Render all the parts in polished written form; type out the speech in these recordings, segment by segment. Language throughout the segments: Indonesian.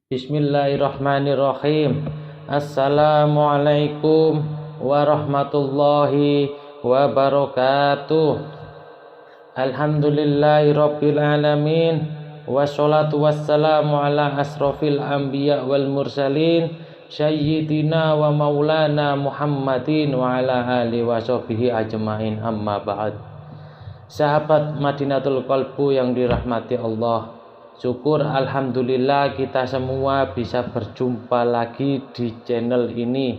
Bismillahirrahmanirrahim. Assalamualaikum warahmatullahi wabarakatuh. Alhamdulillahirabbil alamin. Wassalatu wassalamu ala asrofil anbiya wal mursalin sayyidina wa maulana Muhammadin wa ala alihi wa sahbihi ajmain, amma ba'd. Sahabat Madinatul Qalbu yang dirahmati Allah, syukur alhamdulillah kita semua bisa berjumpa lagi di channel ini,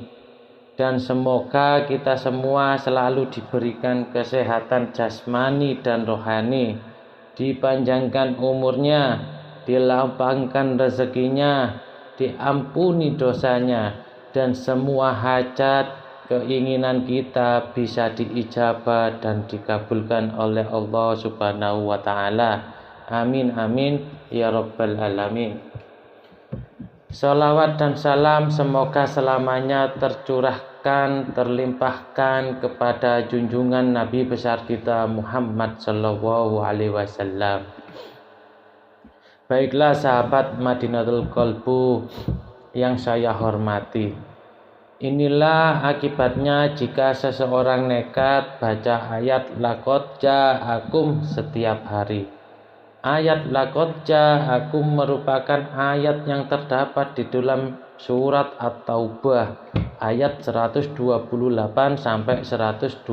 dan semoga kita semua selalu diberikan kesehatan jasmani dan rohani, dipanjangkan umurnya, dilapangkan rezekinya, diampuni dosanya, dan semua hajat keinginan kita bisa diijabah dan dikabulkan oleh Allah Subhanahu wa Ta'ala. Amin amin ya rabbal alamin. Salawat dan salam semoga selamanya tercurahkan, terlimpahkan kepada junjungan Nabi besar kita Muhammad sallallahu alaihi wasallam. Baiklah sahabat Madinatul Qalbu yang saya hormati, inilah akibatnya jika seseorang nekat baca ayat laqad ja'akum setiap hari. Ayat laqad ja'akum merupakan ayat yang terdapat di dalam surat At-Taubah ayat 128 sampai 129.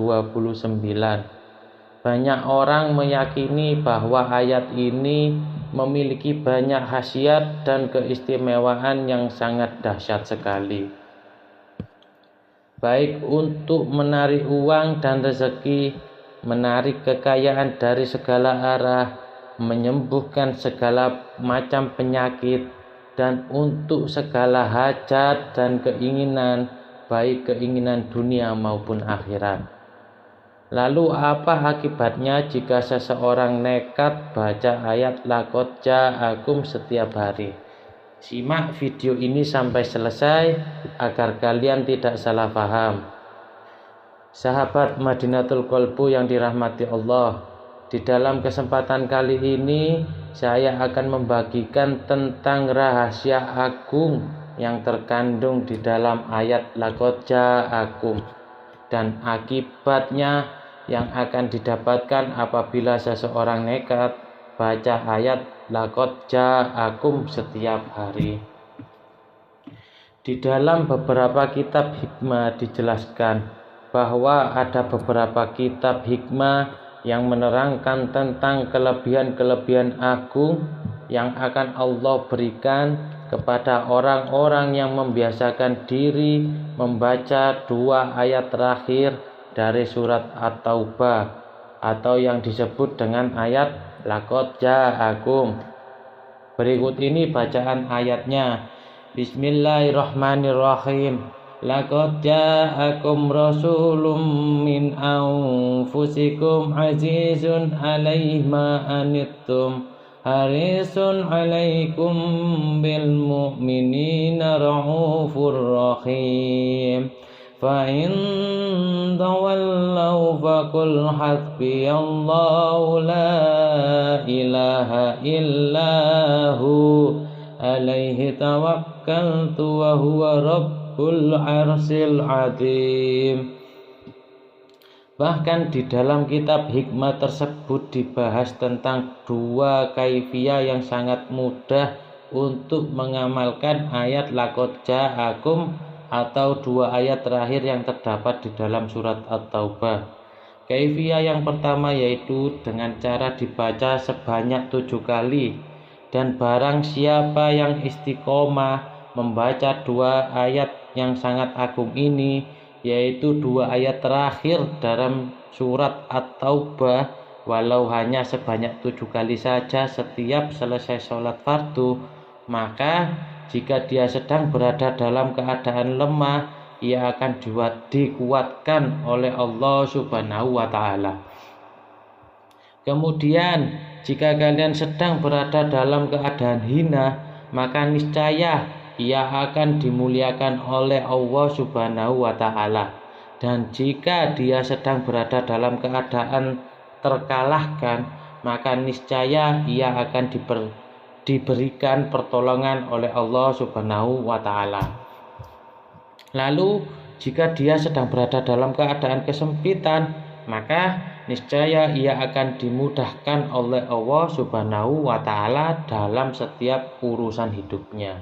Banyak orang meyakini bahwa ayat ini memiliki banyak khasiat dan keistimewaan yang sangat dahsyat sekali, baik untuk menarik uang dan rezeki, menarik kekayaan dari segala arah, menyembuhkan segala macam penyakit, dan untuk segala hajat dan keinginan, baik keinginan dunia maupun akhirat. Lalu apa akibatnya jika seseorang nekat baca ayat laqad ja'akum setiap hari? Simak video ini sampai selesai agar kalian tidak salah paham. Sahabat Madinatul Qalbu yang dirahmati Allah, di dalam kesempatan kali ini saya akan membagikan tentang rahasia agung yang terkandung di dalam ayat laqad ja'akum dan akibatnya yang akan didapatkan apabila seseorang nekat baca ayat laqad ja'akum setiap hari. Di dalam beberapa kitab hikmah dijelaskan bahwa ada beberapa kitab hikmah yang menerangkan tentang kelebihan-kelebihan agung yang akan Allah berikan kepada orang-orang yang membiasakan diri membaca dua ayat terakhir dari surat At-Taubah atau yang disebut dengan ayat laqad ja'akum. Berikut ini bacaan ayatnya. Bismillahirrahmanirrahim. Laqad ja'akum rasulun min anfusikum azizun 'alaihi ma anittum harisun 'alaikum bil mu'minina raufur rahim. Fa in tawallaw faqul hasbiyallahu la ilaha illahu alaihi tawakkaltu wa huwa rabbul arsil azim. Bahkan di dalam kitab hikmah tersebut dibahas tentang dua kaifiyah yang sangat mudah untuk mengamalkan ayat laqad ja'akum atau dua ayat terakhir yang terdapat di dalam surat At-Taubah. Kaifiyah yang pertama yaitu dengan cara dibaca sebanyak 7 kali, dan barang siapa yang istiqomah membaca dua ayat yang sangat agung ini, yaitu dua ayat terakhir dalam surat At-Taubah, walau hanya sebanyak 7 kali saja setiap selesai sholat fardu, maka jika dia sedang berada dalam keadaan lemah, ia akan dikuatkan oleh Allah Subhanahu wa Ta'ala. Kemudian jika kalian sedang berada dalam keadaan hina, maka niscaya ia akan dimuliakan oleh Allah Subhanahu wa Ta'ala. Dan jika dia sedang berada dalam keadaan terkalahkan, maka niscaya ia akan diberikan pertolongan oleh Allah Subhanahu wa Ta'ala. Lalu jika dia sedang berada dalam keadaan kesempitan, maka niscaya ia akan dimudahkan oleh Allah Subhanahu wa Ta'ala dalam setiap urusan hidupnya.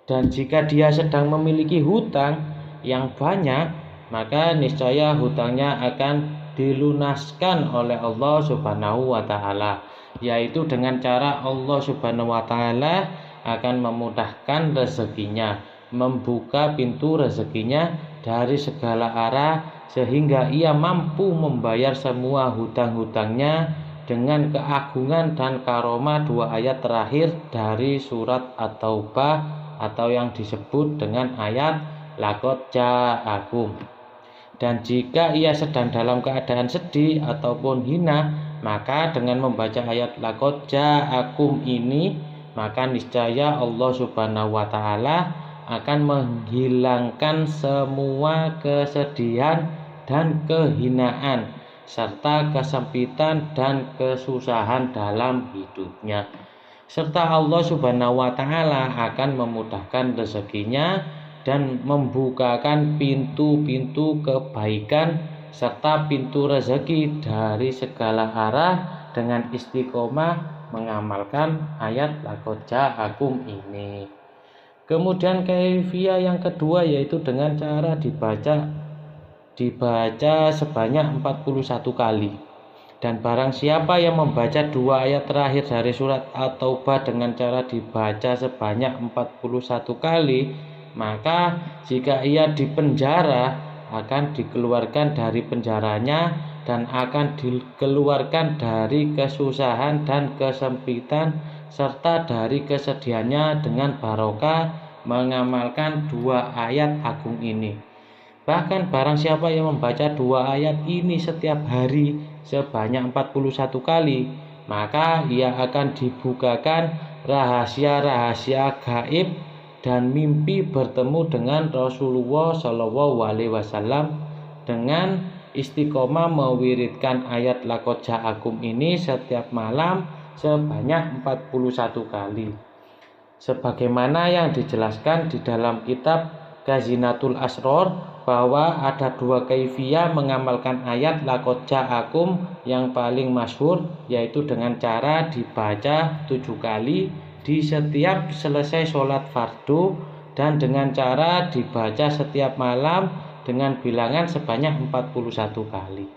Dan jika dia sedang memiliki hutang yang banyak, maka niscaya hutangnya akan dilunaskan oleh Allah Subhanahu wa Ta'ala, yaitu dengan cara Allah Subhanahu wa Ta'ala akan memudahkan rezekinya, membuka pintu rezekinya dari segala arah, sehingga ia mampu membayar semua hutang-hutangnya dengan keagungan dan karomah 2 ayat terakhir dari surat At-Taubah, atau yang disebut dengan ayat laqad ja'akum. Dan jika ia sedang dalam keadaan sedih ataupun hina, maka dengan membaca ayat laqad ja'akum ini, maka niscaya Allah Subhanahu wa Ta'ala akan menghilangkan semua kesedihan dan kehinaan serta kesempitan dan kesusahan dalam hidupnya. Serta Allah Subhanahu wa Ta'ala akan memudahkan rezekinya dan membukakan pintu-pintu kebaikan serta pintu rezeki dari segala arah dengan istiqomah mengamalkan ayat laqad ja'akum ini. Kemudian kaifiyah yang kedua yaitu dengan cara dibaca sebanyak 41 kali. Dan barang siapa yang membaca 2 ayat terakhir dari surat At-Taubah dengan cara dibaca sebanyak 41 kali, maka jika ia dipenjara akan dikeluarkan dari penjaranya dan akan dikeluarkan dari kesusahan dan kesempitan serta dari kesedihannya dengan barokah mengamalkan 2 ayat agung ini. Bahkan barang siapa yang membaca 2 ayat ini setiap hari sebanyak 41 kali, maka ia akan dibukakan rahasia-rahasia gaib dan mimpi bertemu dengan Rasulullah SAW dengan istiqomah mewiridkan ayat laqad ja'akum ini setiap malam sebanyak 41 kali. Sebagaimana yang dijelaskan di dalam kitab Khazinatul Asrar, bahwa ada 2 kaifiyah mengamalkan ayat laqad ja'akum yang paling masyhur, yaitu dengan cara dibaca 7 kali di setiap selesai sholat fardu dan dengan cara dibaca setiap malam dengan bilangan sebanyak 41 kali.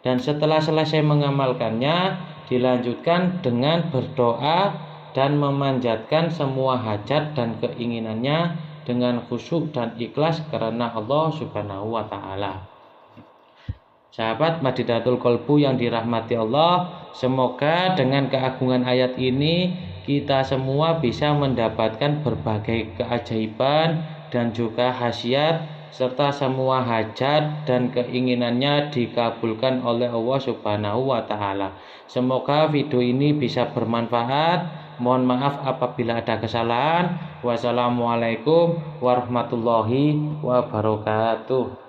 Dan setelah selesai mengamalkannya, dilanjutkan dengan berdoa dan memanjatkan semua hajat dan keinginannya dengan khusyuk dan ikhlas karena Allah Subhanahu wa Ta'ala. Sahabat Madidatul Qalbu yang dirahmati Allah, semoga dengan keagungan ayat ini kita semua bisa mendapatkan berbagai keajaiban dan juga khasiat serta semua hajat dan keinginannya dikabulkan oleh Allah Subhanahu wa Ta'ala. Semoga video ini bisa bermanfaat. Mohon maaf apabila ada kesalahan. Wassalamualaikum warahmatullahi wabarakatuh.